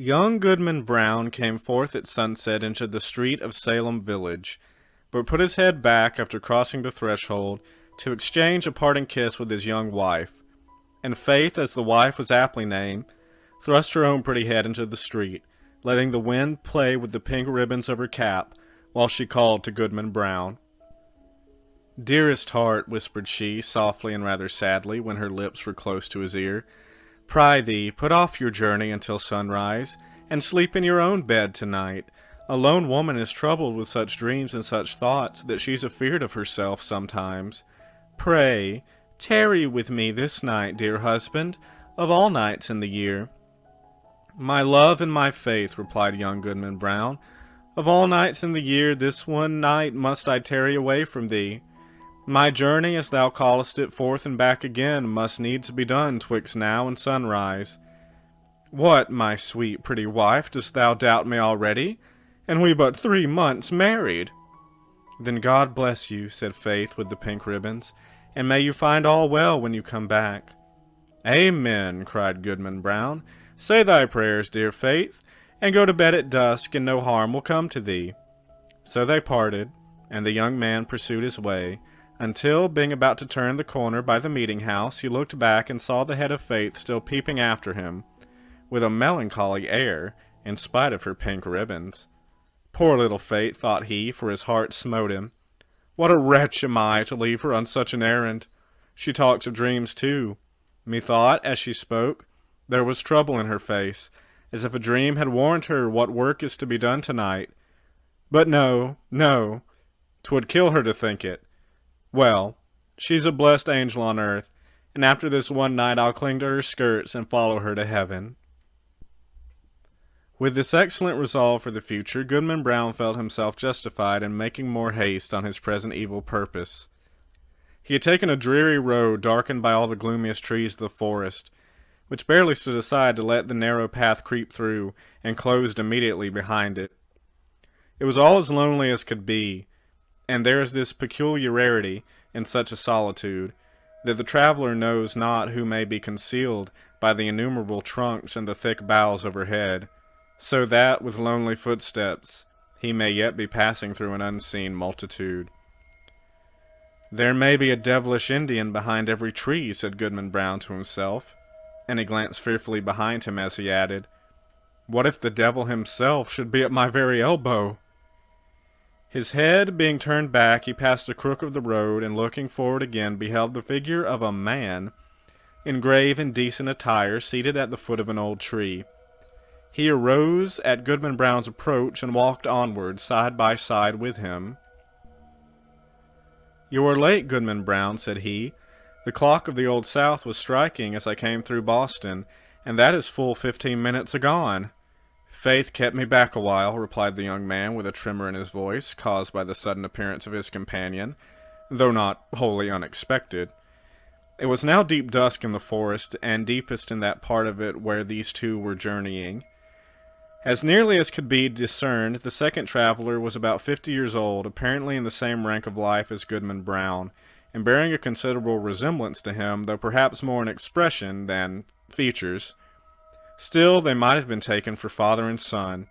Young Goodman Brown came forth at sunset into the street of Salem village, but put his head back after crossing the threshold to exchange a parting kiss with his young wife, and Faith, as the wife was aptly named, thrust her own pretty head into the street, letting the wind play with the pink ribbons of her cap while she called to Goodman Brown. "Dearest heart," whispered she, softly and rather sadly, when her lips were close to his ear, "prithee, put off your journey until sunrise, and sleep in your own bed tonight. A lone woman is troubled with such dreams and such thoughts that she's afeard of herself sometimes. Pray, tarry with me this night, dear husband, of all nights in the year." "My love and my faith," replied young Goodman Brown, "of all nights in the year, this one night must I tarry away from thee. My journey, as thou callest it, forth and back again, must needs be done twixt now and sunrise. What, my sweet pretty wife, dost thou doubt me already? And we but 3 months married!" "Then God bless you," said Faith with the pink ribbons, "and may you find all well when you come back." "Amen," cried Goodman Brown. "Say thy prayers, dear Faith, and go to bed at dusk, and no harm will come to thee." So they parted, and the young man pursued his way, until, being about to turn the corner by the meeting-house, he looked back and saw the head of Faith still peeping after him, with a melancholy air, in spite of her pink ribbons. "Poor little Faith," thought he, for his heart smote him. "What a wretch am I to leave her on such an errand! She talks of dreams, too. Methought, as she spoke, there was trouble in her face, as if a dream had warned her what work is to be done tonight. But no, no, 'twould kill her to think it. Well, she's a blessed angel on earth, and after this one night I'll cling to her skirts and follow her to heaven." With this excellent resolve for the future, Goodman Brown felt himself justified in making more haste on his present evil purpose. He had taken a dreary road darkened by all the gloomiest trees of the forest, which barely stood aside to let the narrow path creep through, and closed immediately behind it. It was all as lonely as could be, and there is this peculiarity in such a solitude, that the traveler knows not who may be concealed by the innumerable trunks and the thick boughs overhead, so that, with lonely footsteps, he may yet be passing through an unseen multitude. "There may be a devilish Indian behind every tree," said Goodman Brown to himself, and he glanced fearfully behind him as he added, "What if the devil himself should be at my very elbow?" His head being turned back, he passed a crook of the road, and looking forward again beheld the figure of a man, in grave and decent attire, seated at the foot of an old tree. He arose at Goodman Brown's approach, and walked onward, side by side with him. "You are late, Goodman Brown," said he. "The clock of the Old South was striking as I came through Boston, and that is full 15 minutes agone." "Faith kept me back a while," replied the young man, with a tremor in his voice, caused by the sudden appearance of his companion, though not wholly unexpected. It was now deep dusk in the forest, and deepest in that part of it where these two were journeying. As nearly as could be discerned, the second traveler was about 50 years old, apparently in the same rank of life as Goodman Brown, and bearing a considerable resemblance to him, though perhaps more in expression than features. Still, they might have been taken for father and son,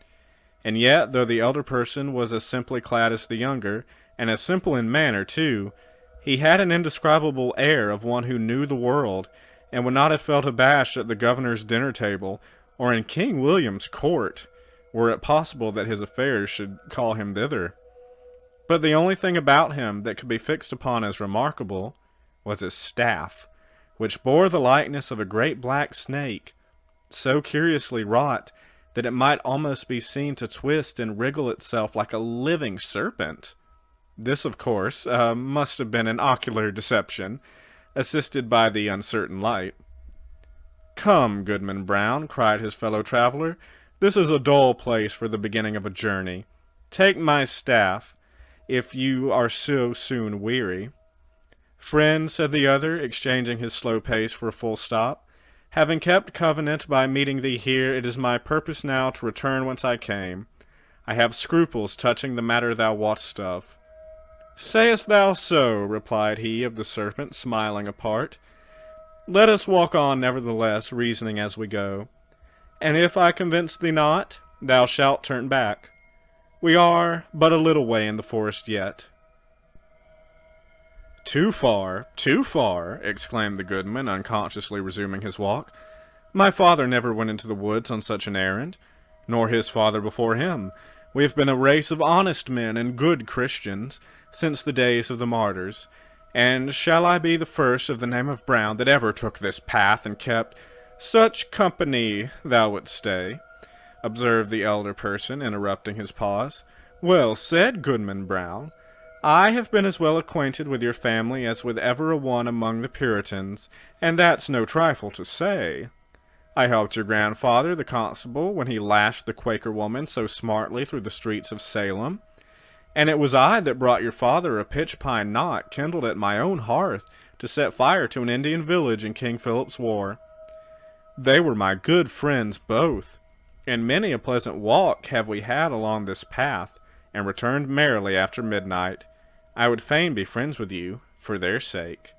and yet, though the elder person was as simply clad as the younger, and as simple in manner, too, he had an indescribable air of one who knew the world, and would not have felt abashed at the governor's dinner table, or in King William's court, were it possible that his affairs should call him thither. But the only thing about him that could be fixed upon as remarkable was his staff, which bore the likeness of a great black snake, so curiously wrought that it might almost be seen to twist and wriggle itself like a living serpent. This, of course, must have been an ocular deception, assisted by the uncertain light. "Come, Goodman Brown," cried his fellow traveler, "this is a dull place for the beginning of a journey. Take my staff, if you are so soon weary." "Friend," said the other, exchanging his slow pace for a full stop, "having kept covenant by meeting thee here, it is my purpose now to return whence I came. I have scruples touching the matter thou wottest of." "Sayest thou so?" replied he of the serpent, smiling apart. "Let us walk on, nevertheless, reasoning as we go. And if I convince thee not, thou shalt turn back. We are but a little way in the forest yet." "Too far, too far," exclaimed the Goodman, unconsciously resuming his walk. "My father never went into the woods on such an errand, nor his father before him. We have been a race of honest men and good Christians since the days of the martyrs, and shall I be the first of the name of Brown that ever took this path and kept such company thou wouldst stay?" observed the elder person, interrupting his pause. "Well said, Goodman Brown. I have been as well acquainted with your family as with ever a one among the Puritans, and that's no trifle to say. I helped your grandfather, the constable, when he lashed the Quaker woman so smartly through the streets of Salem, and it was I that brought your father a pitch-pine knot kindled at my own hearth to set fire to an Indian village in King Philip's War. They were my good friends both, and many a pleasant walk have we had along this path, and returned merrily after midnight. I would fain be friends with you, for their sake."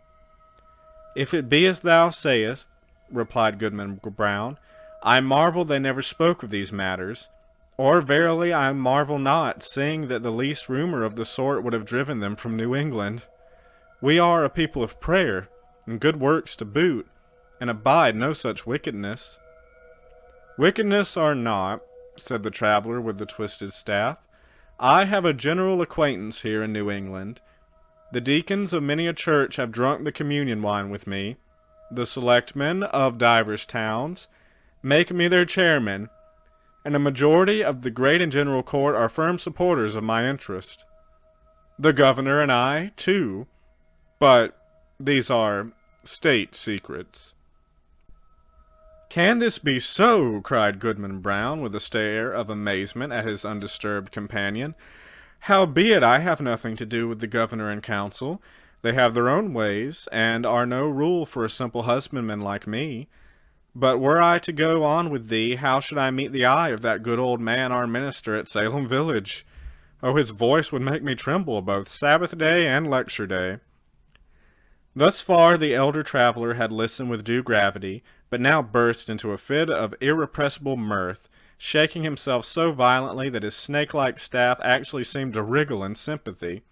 "If it be as thou sayest," replied Goodman Brown, "I marvel they never spoke of these matters, or verily I marvel not, seeing that the least rumor of the sort would have driven them from New England. We are a people of prayer, and good works to boot, and abide no such wickedness." "Wickedness or not," said the traveler with the twisted staff, "I have a general acquaintance here in New England. The deacons of many a church have drunk the communion wine with me. The selectmen of divers towns make me their chairman, and a majority of the great and general court are firm supporters of my interest. The governor and I, too, but these are state secrets." "Can this be so?" cried Goodman Brown, with a stare of amazement at his undisturbed companion. "Howbeit I have nothing to do with the governor and council. They have their own ways, and are no rule for a simple husbandman like me. But were I to go on with thee, how should I meet the eye of that good old man, our minister at Salem village? Oh, his voice would make me tremble both Sabbath day and lecture day." Thus far the elder traveler had listened with due gravity, but now burst into a fit of irrepressible mirth, shaking himself so violently that his snake-like staff actually seemed to wriggle in sympathy.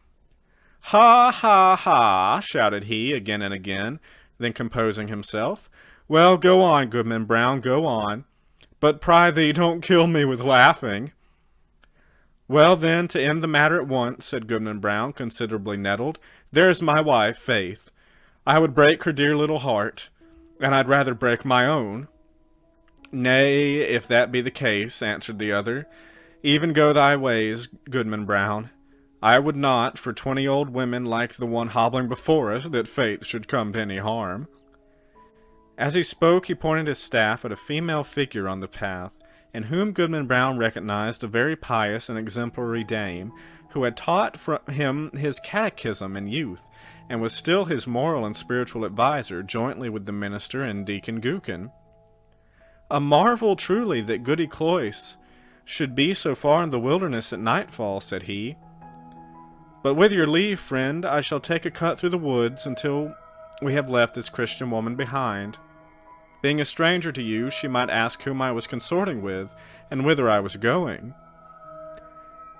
"Ha, ha, ha!" shouted he again and again, then composing himself, "Well, go on, Goodman Brown, go on. But prithee don't kill me with laughing." "Well, then, to end the matter at once," said Goodman Brown, considerably nettled, "there's my wife, Faith. I would break her dear little heart, and I'd rather break my own." "Nay, if that be the case," answered the other, "even go thy ways, Goodman Brown. I would not, for 20 old women like the one hobbling before us, that Faith should come to any harm." As he spoke, he pointed his staff at a female figure on the path, in whom Goodman Brown recognized a very pious and exemplary dame, who had taught him his catechism in youth, and was still his moral and spiritual adviser, jointly with the minister and Deacon Gookin. "A marvel truly that Goody Cloyce should be so far in the wilderness at nightfall," said he. "But with your leave, friend, I shall take a cut through the woods until we have left this Christian woman behind. Being a stranger to you, she might ask whom I was consorting with, and whither I was going."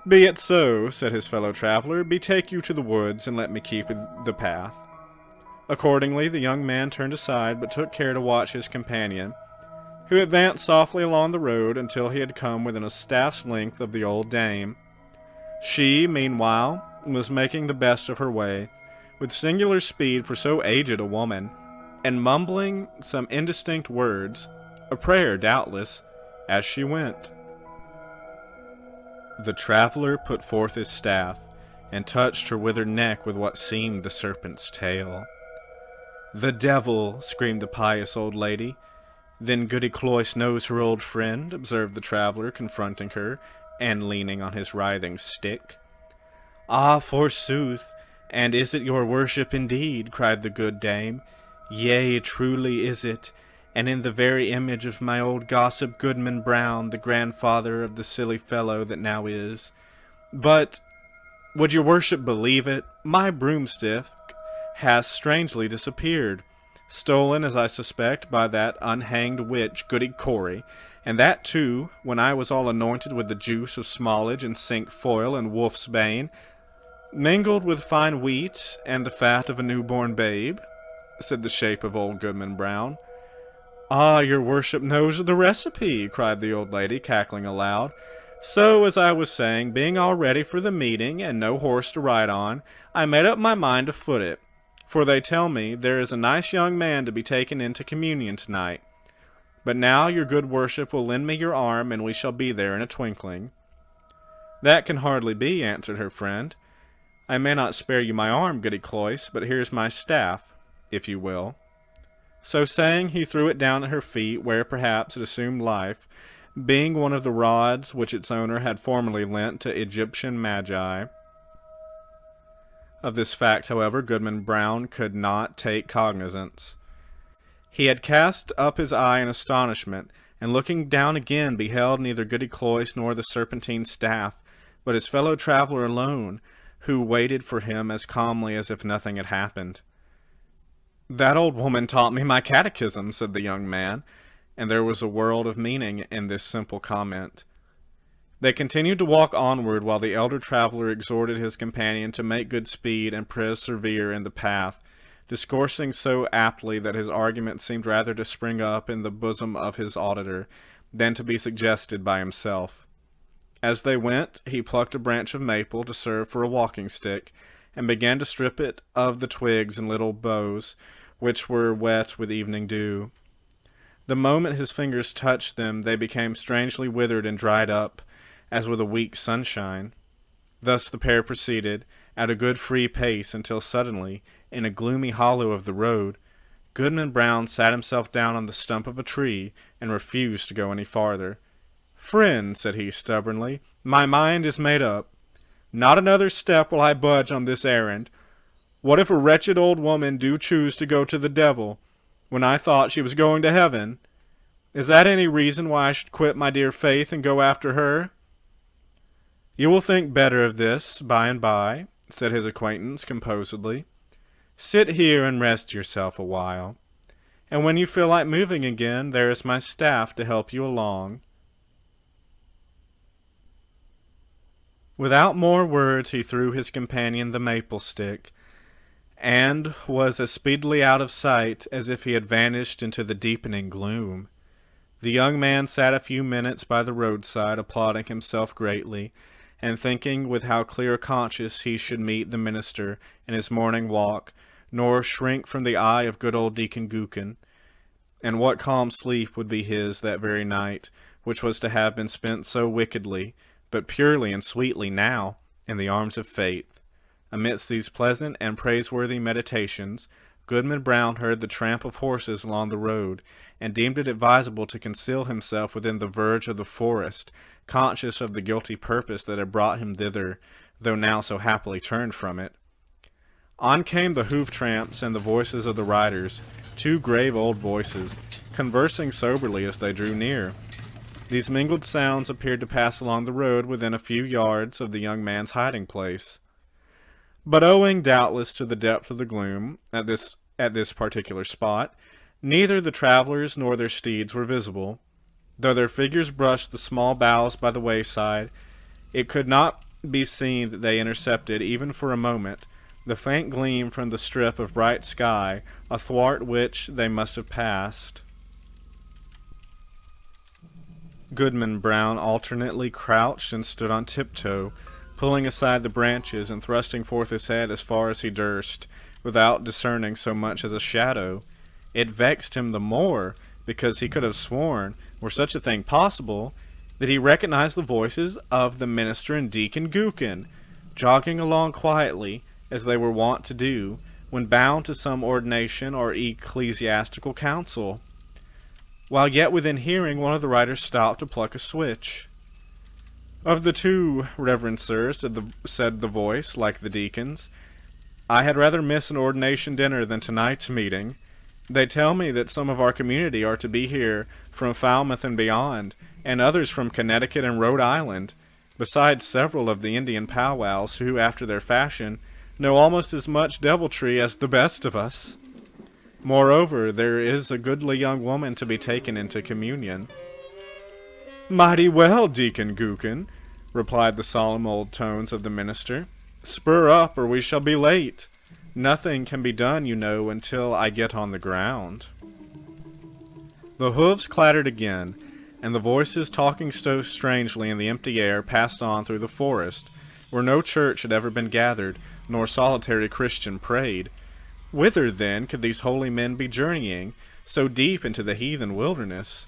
"Be it so," said his fellow traveler. "Betake you to the woods, and let me keep the path." Accordingly, the young man turned aside, but took care to watch his companion, who advanced softly along the road until he had come within a staff's length of the old dame. She, meanwhile, was making the best of her way, with singular speed for so aged a woman, and mumbling some indistinct words, a prayer doubtless, as she went. The traveler put forth his staff, and touched her withered neck with what seemed the serpent's tail. "The devil!" screamed the pious old lady. "Then Goody Cloyce knows her old friend," observed the traveler, confronting her, and leaning on his writhing stick. "Ah, forsooth, and is it your worship indeed?" cried the good dame. "Yea, truly is it, and in the very image of my old gossip Goodman Brown, the grandfather of the silly fellow that now is. But, would your worship believe it, my broomstick has strangely disappeared. stolen, as I suspect, by that unhanged witch Goody Cory, and that too, when I was all anointed with the juice of smallage and cinque-foil and wolf's bane, mingled with fine wheat and the fat of a newborn babe, said the shape of old Goodman Brown. Ah, your worship knows the recipe, cried the old lady, cackling aloud. So, as I was saying, being all ready for the meeting, and no horse to ride on, I made up my mind to foot it, for they tell me there is a nice young man to be taken into communion tonight. But now your good worship will lend me your arm, and we shall be there in a twinkling. That can hardly be, answered her friend. I may not spare you my arm, Goody Cloyce, but here's my staff, if you will. So saying, he threw it down at her feet, where perhaps it assumed life, being one of the rods which its owner had formerly lent to Egyptian magi. Of this fact, however, Goodman Brown could not take cognizance. He had cast up his eye in astonishment, and looking down again beheld neither Goody Cloyce nor the serpentine staff, but his fellow traveller alone, who waited for him as calmly as if nothing had happened. That old woman taught me my catechism, said the young man, and there was a world of meaning in this simple comment. They continued to walk onward while the elder traveller exhorted his companion to make good speed and persevere in the path, discoursing so aptly that his argument seemed rather to spring up in the bosom of his auditor than to be suggested by himself. As they went, he plucked a branch of maple to serve for a walking stick, and began to strip it of the twigs and little boughs, which were wet with evening dew. The moment his fingers touched them, they became strangely withered and dried up, as with a week's sunshine. Thus the pair proceeded, at a good free pace, until suddenly, in a gloomy hollow of the road, Goodman Brown sat himself down on the stump of a tree, and refused to go any farther. "Friend," said he stubbornly, "my mind is made up. Not another step will I budge on this errand. What if a wretched old woman do choose to go to the devil, when I thought she was going to heaven? Is that any reason why I should quit my dear faith and go after her?" "You will think better of this by and by," said his acquaintance composedly. "Sit here and rest yourself a while, and when you feel like moving again, there is my staff to help you along." Without more words, he threw his companion the maple stick, and was as speedily out of sight as if he had vanished into the deepening gloom. The young man sat a few minutes by the roadside, applauding himself greatly, and thinking with how clear a conscience he should meet the minister in his morning walk, nor shrink from the eye of good old Deacon Gookin, and what calm sleep would be his that very night, which was to have been spent so wickedly, but purely and sweetly now, in the arms of faith. Amidst these pleasant and praiseworthy meditations, Goodman Brown heard the tramp of horses along the road, and deemed it advisable to conceal himself within the verge of the forest, conscious of the guilty purpose that had brought him thither, though now so happily turned from it. On came the hoof-tramps and the voices of the riders, two grave old voices, conversing soberly as they drew near. These mingled sounds appeared to pass along the road within a few yards of the young man's hiding-place. But owing doubtless to the depth of the gloom at this particular spot, neither the travelers nor their steeds were visible. Though their figures brushed the small boughs by the wayside, it could not be seen that they intercepted, even for a moment, the faint gleam from the strip of bright sky athwart which they must have passed. Goodman Brown alternately crouched and stood on tiptoe, pulling aside the branches and thrusting forth his head as far as he durst, without discerning so much as a shadow. It vexed him the more, because he could have sworn, were such a thing possible, that he recognized the voices of the minister and Deacon Gookin, jogging along quietly, as they were wont to do, when bound to some ordination or ecclesiastical council. While yet within hearing, one of the riders stopped to pluck a switch. "Of the two, reverend sir," said the voice, like the deacon's, "I had rather miss an ordination dinner than tonight's meeting. They tell me that some of our community are to be here from Falmouth and beyond, and others from Connecticut and Rhode Island, besides several of the Indian powwows who, after their fashion, know almost as much deviltry as the best of us." Moreover, there is a goodly young woman to be taken into communion." "Mighty well, Deacon Gookin," replied the solemn old tones of the minister. "Spur up, or we shall be late. Nothing can be done, you know, until I get on the ground." The hoofs clattered again, and the voices talking so strangely in the empty air passed on through the forest, where no church had ever been gathered, nor solitary Christian prayed. Whither, then, could these holy men be journeying, so deep into the heathen wilderness?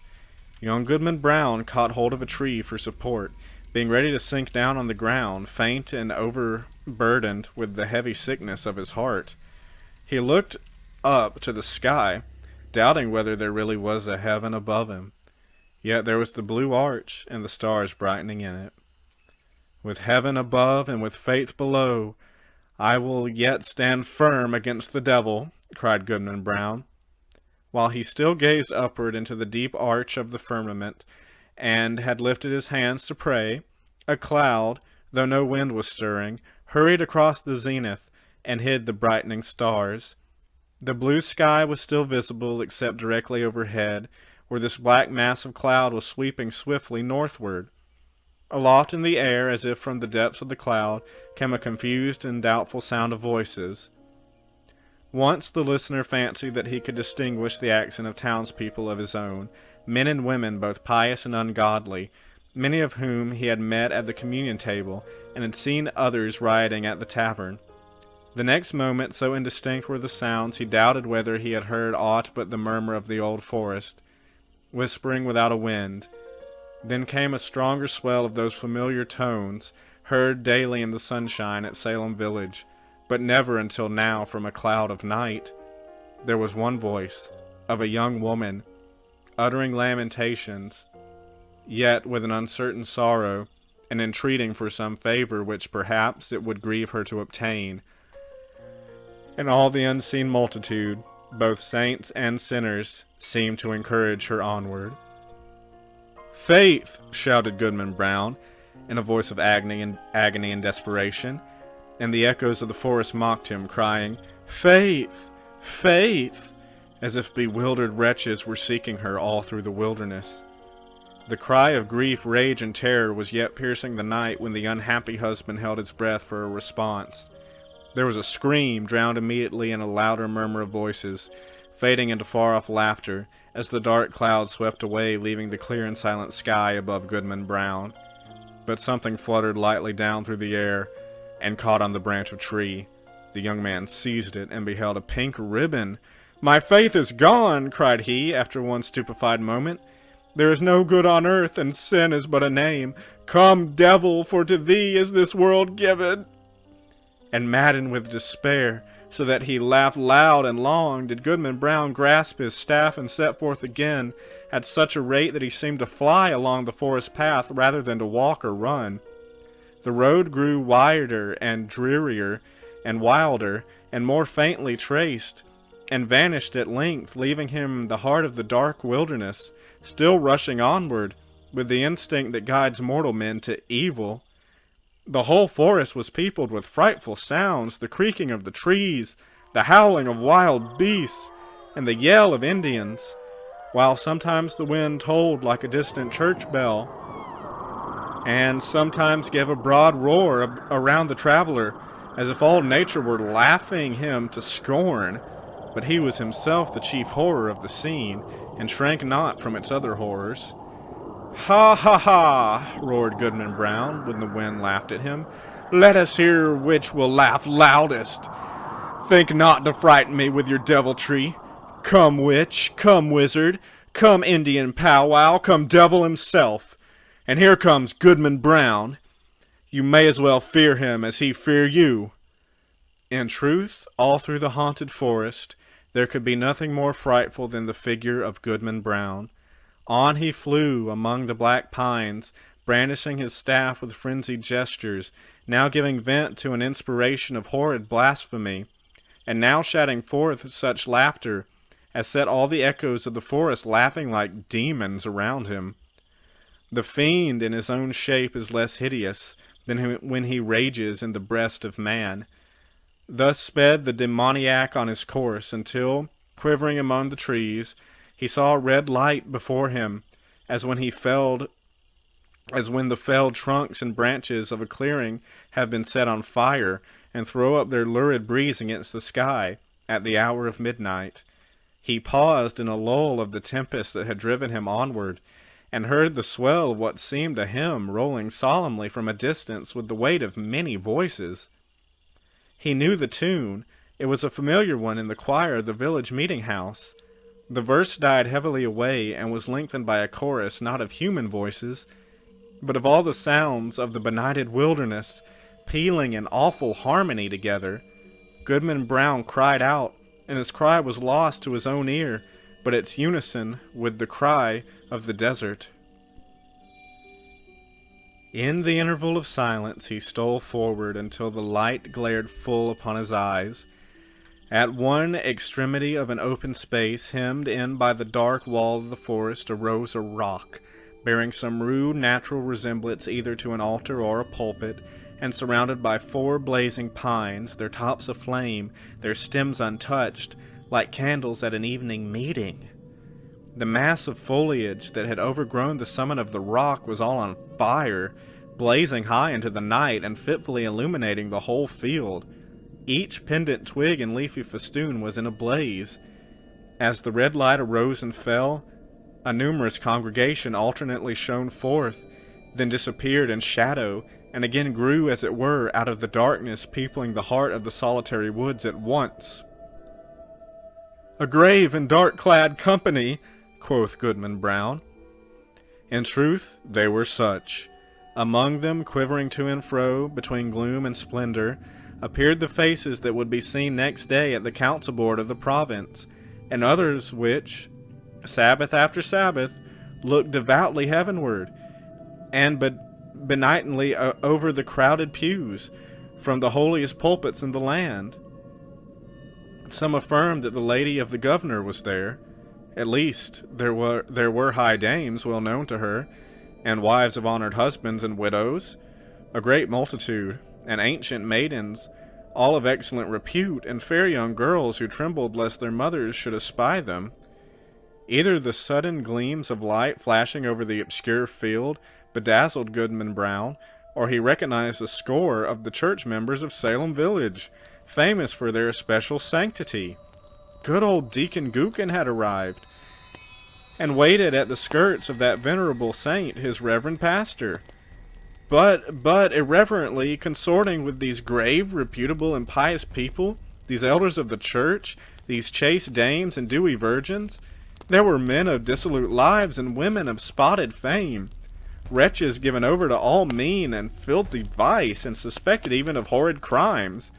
Young Goodman Brown caught hold of a tree for support, being ready to sink down on the ground, faint and overburdened with the heavy sickness of his heart. He looked up to the sky, doubting whether there really was a heaven above him. Yet there was the blue arch, and the stars brightening in it. "With heaven above and with faith below, I will yet stand firm against the devil," cried Goodman Brown. While he still gazed upward into the deep arch of the firmament, and had lifted his hands to pray, a cloud, though no wind was stirring, hurried across the zenith and hid the brightening stars. The blue sky was still visible except directly overhead, where this black mass of cloud was sweeping swiftly northward. Aloft in the air, as if from the depths of the cloud, came a confused and doubtful sound of voices. Once the listener fancied that he could distinguish the accent of townspeople of his own, men and women both pious and ungodly, many of whom he had met at the communion table, and had seen others rioting at the tavern. The next moment, so indistinct were the sounds, he doubted whether he had heard aught but the murmur of the old forest, whispering without a wind. Then came a stronger swell of those familiar tones, heard daily in the sunshine at Salem village, but never until now from a cloud of night. There was one voice, of a young woman, uttering lamentations, yet with an uncertain sorrow, and entreating for some favor which perhaps it would grieve her to obtain. And all the unseen multitude, both saints and sinners, seemed to encourage her onward. "Faith!" shouted Goodman Brown, in a voice of agony and desperation, and the echoes of the forest mocked him, crying, "Faith! Faith!" as if bewildered wretches were seeking her all through the wilderness. The cry of grief, rage, and terror was yet piercing the night when the unhappy husband held his breath for a response. There was a scream, drowned immediately in a louder murmur of voices, fading into far-off laughter, as the dark clouds swept away, leaving the clear and silent sky above Goodman Brown. But something fluttered lightly down through the air, and caught on the branch of a tree. The young man seized it, and beheld a pink ribbon. "My faith is gone!" cried he, after one stupefied moment. "There is no good on earth, and sin is but a name. Come, devil, for to thee is this world given." And maddened with despair, so that he laughed loud and long, did Goodman Brown grasp his staff and set forth again, at such a rate that he seemed to fly along the forest path rather than to walk or run. The road grew wider and drearier and wilder, and more faintly traced, and vanished at length, leaving him the heart of the dark wilderness, still rushing onward, with the instinct that guides mortal men to evil. The whole forest was peopled with frightful sounds, the creaking of the trees, the howling of wild beasts, and the yell of Indians, while sometimes the wind tolled like a distant church bell, and sometimes gave a broad roar around the traveler, as if all nature were laughing him to scorn. But he was himself the chief horror of the scene, and shrank not from its other horrors. "Ha, ha, ha!" roared Goodman Brown, when the wind laughed at him. "Let us hear which will laugh loudest. Think not to frighten me with your deviltry. Come witch, come wizard, come Indian powwow, come devil himself. And here comes Goodman Brown. You may as well fear him as he fear you." In truth, all through the haunted forest, there could be nothing more frightful than the figure of Goodman Brown. On he flew among the black pines, brandishing his staff with frenzied gestures, now giving vent to an inspiration of horrid blasphemy, and now shouting forth such laughter as set all the echoes of the forest laughing like demons around him. The fiend in his own shape is less hideous than when he rages in the breast of man. Thus sped the demoniac on his course, until, quivering among the trees, he saw a red light before him, as when the felled trunks and branches of a clearing have been set on fire and throw up their lurid breeze against the sky at the hour of midnight. He paused in a lull of the tempest that had driven him onward, and heard the swell of what seemed a hymn rolling solemnly from a distance with the weight of many voices. He knew the tune. It was a familiar one in the choir of the village meeting-house. The verse died heavily away and was lengthened by a chorus not of human voices, but of all the sounds of the benighted wilderness, pealing in awful harmony together. Goodman Brown cried out, and his cry was lost to his own ear, but its unison with the cry of the desert. In the interval of silence he stole forward until the light glared full upon his eyes. At one extremity of an open space, hemmed in by the dark wall of the forest, arose a rock, bearing some rude natural resemblance either to an altar or a pulpit, and surrounded by 4 blazing pines, their tops aflame, their stems untouched, like candles at an evening meeting. The mass of foliage that had overgrown the summit of the rock was all on fire, blazing high into the night and fitfully illuminating the whole field. Each pendant twig and leafy festoon was in a blaze. As the red light arose and fell, a numerous congregation alternately shone forth, then disappeared in shadow, and again grew, as it were, out of the darkness, peopling the heart of the solitary woods at once. "A grave and dark-clad company," quoth Goodman Brown. In truth, they were such. Among them, quivering to and fro, between gloom and splendor, appeared the faces that would be seen next day at the council board of the province, and others which, Sabbath after Sabbath, looked devoutly heavenward, and benignantly over the crowded pews, from the holiest pulpits in the land. Some affirmed that the lady of the governor was there. At least there were high dames well known to her, and wives of honored husbands and widows, a great multitude, and ancient maidens, all of excellent repute, and fair young girls who trembled lest their mothers should espy them. Either the sudden gleams of light flashing over the obscure field bedazzled Goodman Brown, or he recognized a score of the church members of Salem village, famous for their especial sanctity. Good old Deacon Gookin had arrived, and waited at the skirts of that venerable saint, his reverend pastor. But irreverently consorting with these grave, reputable, and pious people, these elders of the church, these chaste dames and dewy virgins, there were men of dissolute lives and women of spotted fame, wretches given over to all mean and filthy vice, and suspected even of horrid crimes.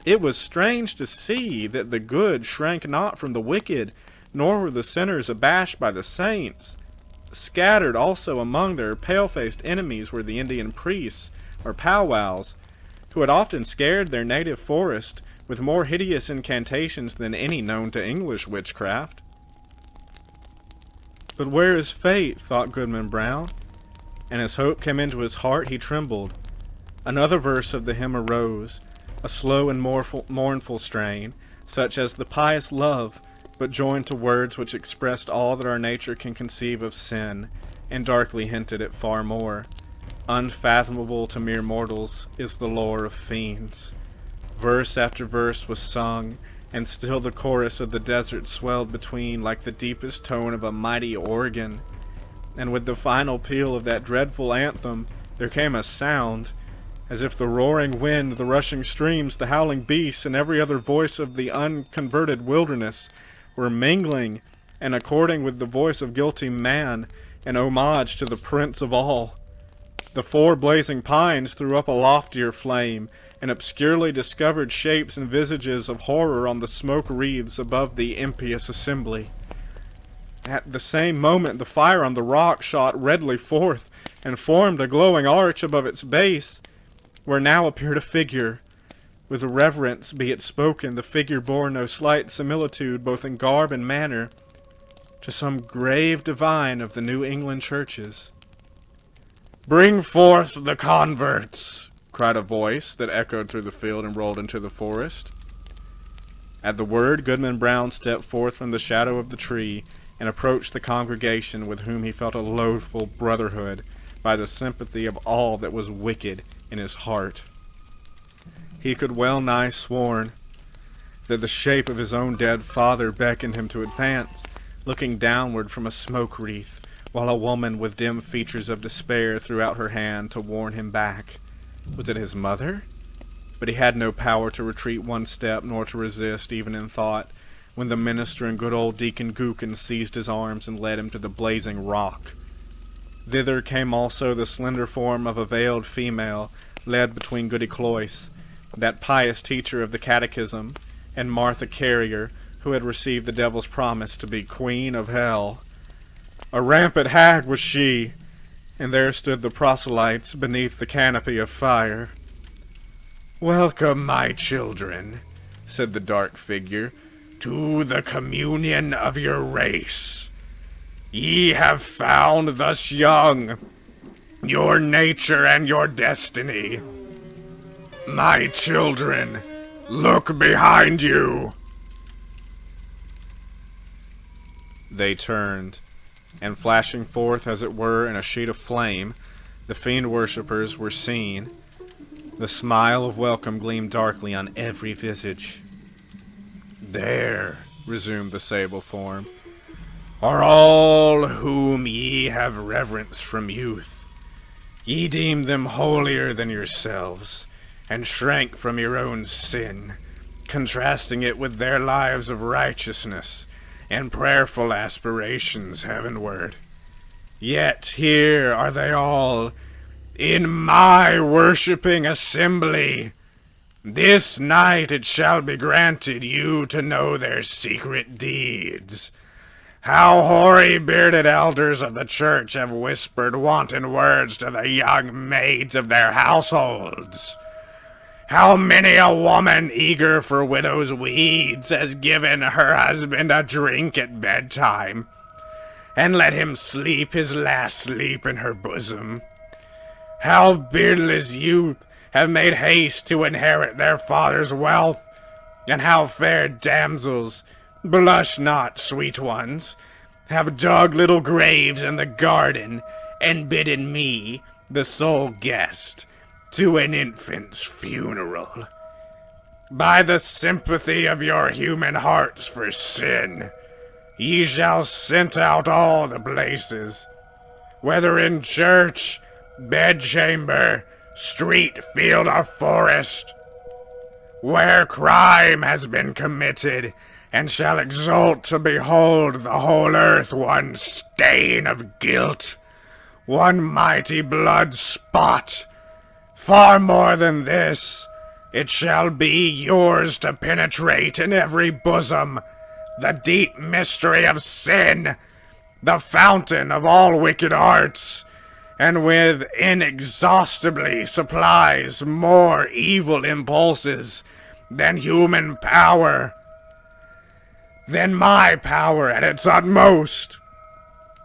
It was strange to see that the good shrank not from the wicked, nor were the sinners abashed by the saints. Scattered also among their pale-faced enemies were the Indian priests, or powwows, who had often scared their native forest with more hideous incantations than any known to English witchcraft. But where is fate, thought Goodman Brown, and as hope came into his heart he trembled. Another verse of the hymn arose, a slow and mournful strain, such as the pious love, but joined to words which expressed all that our nature can conceive of sin, and darkly hinted at far more. Unfathomable to mere mortals is the lore of fiends. Verse after verse was sung, and still the chorus of the desert swelled between like the deepest tone of a mighty organ. And with the final peal of that dreadful anthem, there came a sound, as if the roaring wind, the rushing streams, the howling beasts, and every other voice of the unconverted wilderness were mingling and according with the voice of guilty man, in homage to the Prince of all. The 4 blazing pines threw up a loftier flame, and obscurely discovered shapes and visages of horror on the smoke wreaths above the impious assembly. At the same moment the fire on the rock shot redly forth, and formed a glowing arch above its base, where now appeared a figure. With reverence be it spoken, the figure bore no slight similitude, both in garb and manner, to some grave divine of the New England churches. "Bring forth the converts!" cried a voice that echoed through the field and rolled into the forest. At the word, Goodman Brown stepped forth from the shadow of the tree and approached the congregation with whom he felt a loathful brotherhood by the sympathy of all that was wicked in his heart. He could well nigh sworn that the shape of his own dead father beckoned him to advance, looking downward from a smoke wreath, while a woman with dim features of despair threw out her hand to warn him back. Was it his mother? But he had no power to retreat one step, nor to resist, even in thought, when the minister and good old Deacon Gookin seized his arms and led him to the blazing rock. Thither came also the slender form of a veiled female, led between Goody Cloyce, that pious teacher of the catechism, and Martha Carrier, who had received the devil's promise to be queen of hell. A rampant hag was she, and there stood the proselytes beneath the canopy of fire. "Welcome, my children," said the dark figure, "to the communion of your race. Ye have found thus young your nature and your destiny. My children, look behind you." They turned, and flashing forth as it were in a sheet of flame, the fiend worshippers were seen. The smile of welcome gleamed darkly on every visage. "There," resumed the sable form, "are all whom ye have reverenced from youth. Ye deemed them holier than yourselves, and shrank from your own sin, contrasting it with their lives of righteousness and prayerful aspirations heavenward. Yet here are they all, in my worshipping assembly. This night it shall be granted you to know their secret deeds. How hoary bearded elders of the church have whispered wanton words to the young maids of their households. How many a woman eager for widow's weeds has given her husband a drink at bedtime, and let him sleep his last sleep in her bosom. How beardless youth have made haste to inherit their father's wealth, and how fair damsels, blush not, sweet ones, have dug little graves in the garden, and bidden me, the sole guest, to an infant's funeral. By the sympathy of your human hearts for sin, ye shall scent out all the places, whether in church, bedchamber, street, field, or forest, where crime has been committed, and shall exult to behold the whole earth one stain of guilt, one mighty blood spot. Far more than this, it shall be yours to penetrate in every bosom the deep mystery of sin, the fountain of all wicked arts, and with inexhaustibly supplies more evil impulses than human power, than my power at its utmost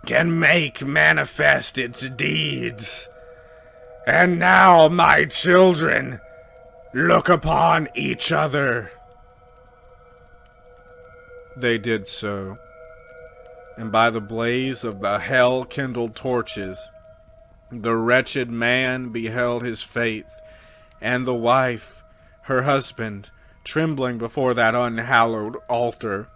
can make manifest its deeds. And now, my children, look upon each other." They did so, and by the blaze of the hell-kindled torches, the wretched man beheld his faith, and the wife, her husband, trembling before that unhallowed altar.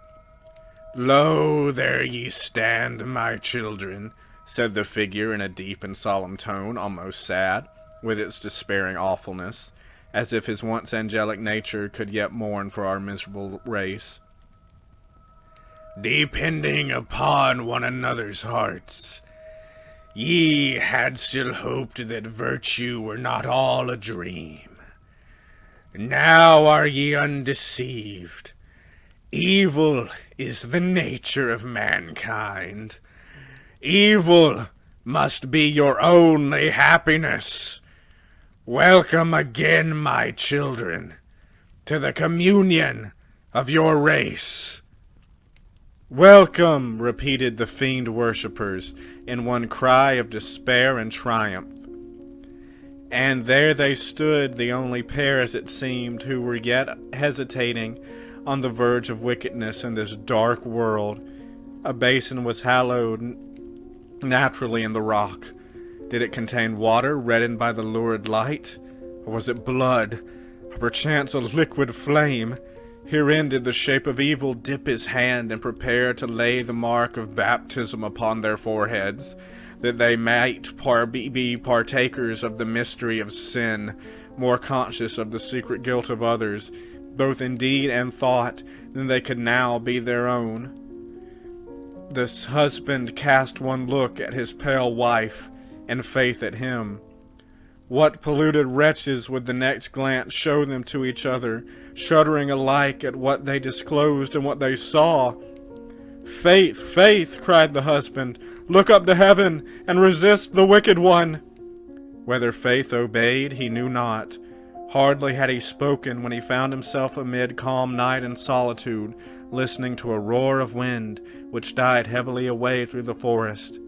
"Lo, there ye stand, my children," said the figure in a deep and solemn tone, almost sad, with its despairing awfulness, as if his once angelic nature could yet mourn for our miserable race. "Depending upon one another's hearts, ye had still hoped that virtue were not all a dream. Now are ye undeceived. Evil is the nature of mankind. Evil must be your only happiness. Welcome again, my children, to the communion of your race." "Welcome," repeated the fiend worshippers in one cry of despair and triumph. And there they stood, the only pair, as it seemed, who were yet hesitating on the verge of wickedness in this dark world. A basin was hallowed naturally in the rock. Did it contain water reddened by the lurid light? Or was it blood? Or perchance a liquid flame? Herein did the shape of evil dip his hand and prepare to lay the mark of baptism upon their foreheads, that they might be partakers of the mystery of sin, more conscious of the secret guilt of others, both in deed and thought, than they could now be their own. This husband cast one look at his pale wife, and faith at him. What polluted wretches would the next glance show them to each other, shuddering alike at what they disclosed and what they saw? "Faith, faith," cried the husband, "look up to heaven, and resist the wicked one." Whether faith obeyed, he knew not. Hardly had he spoken when he found himself amid calm night and solitude, listening to a roar of wind, which died heavily away through the forest.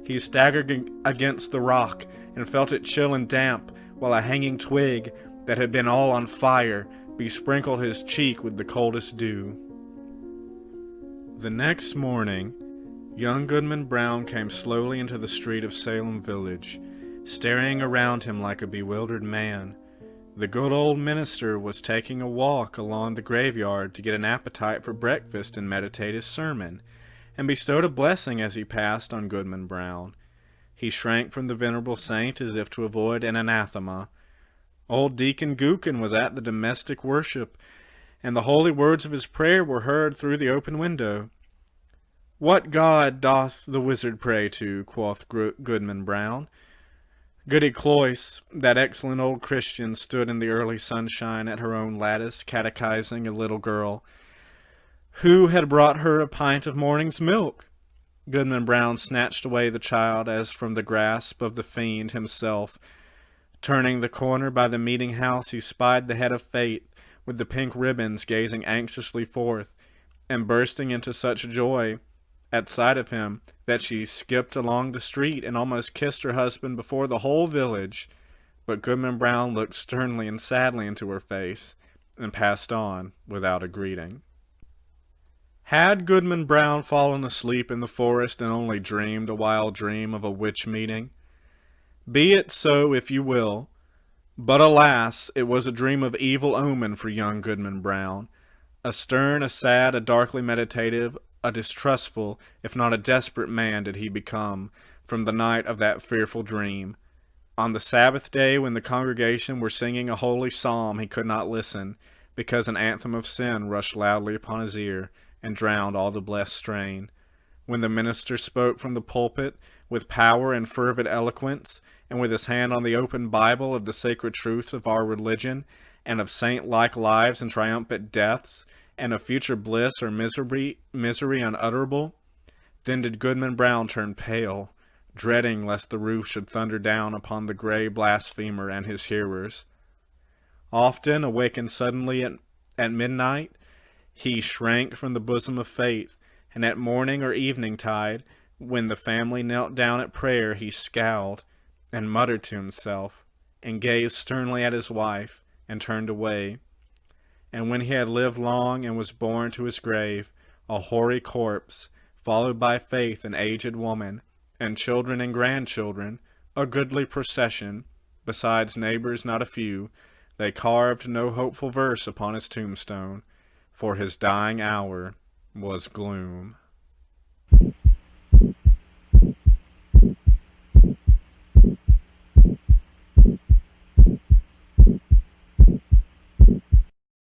He staggered against the rock, and felt it chill and damp, while a hanging twig, that had been all on fire, besprinkled his cheek with the coldest dew. The next morning, young Goodman Brown came slowly into the street of Salem village, staring around him like a bewildered man. The good old minister was taking a walk along the graveyard to get an appetite for breakfast and meditate his sermon, and bestowed a blessing as he passed on Goodman Brown. He shrank from the venerable saint as if to avoid an anathema. Old Deacon Gookin was at the domestic worship, and the holy words of his prayer were heard through the open window. "What God doth the wizard pray to?" quoth Goodman Brown. Goody Cloyce, that excellent old Christian, stood in the early sunshine at her own lattice, catechizing a little girl, who had brought her a pint of morning's milk. Goodman Brown snatched away the child as from the grasp of the fiend himself. Turning the corner by the meeting house, he spied the head of Fate, with the pink ribbons, gazing anxiously forth, and bursting into such joy at sight of him that she skipped along the street and almost kissed her husband before the whole village. But Goodman Brown looked sternly and sadly into her face, and passed on without a greeting. Had Goodman Brown fallen asleep in the forest and only dreamed a wild dream of a witch meeting? Be it so if you will, but alas, it was a dream of evil omen for young Goodman Brown. A stern, a sad, a darkly meditative, a distrustful, if not a desperate man did he become, from the night of that fearful dream. On the Sabbath day, when the congregation were singing a holy psalm, he could not listen, because an anthem of sin rushed loudly upon his ear, and drowned all the blessed strain. When the minister spoke from the pulpit, with power and fervid eloquence, and with his hand on the open Bible of the sacred truths of our religion, and of saint-like lives and triumphant deaths, and of future bliss or misery unutterable, then did Goodman Brown turn pale, dreading lest the roof should thunder down upon the gray blasphemer and his hearers. Often, awakened suddenly at midnight, he shrank from the bosom of faith, and at morning or evening tide, when the family knelt down at prayer, he scowled, and muttered to himself, and gazed sternly at his wife, and turned away. And when he had lived long and was borne to his grave, a hoary corpse, followed by Faith, an aged woman, and children and grandchildren, a goodly procession, besides neighbors not a few, they carved no hopeful verse upon his tombstone, for his dying hour was gloom.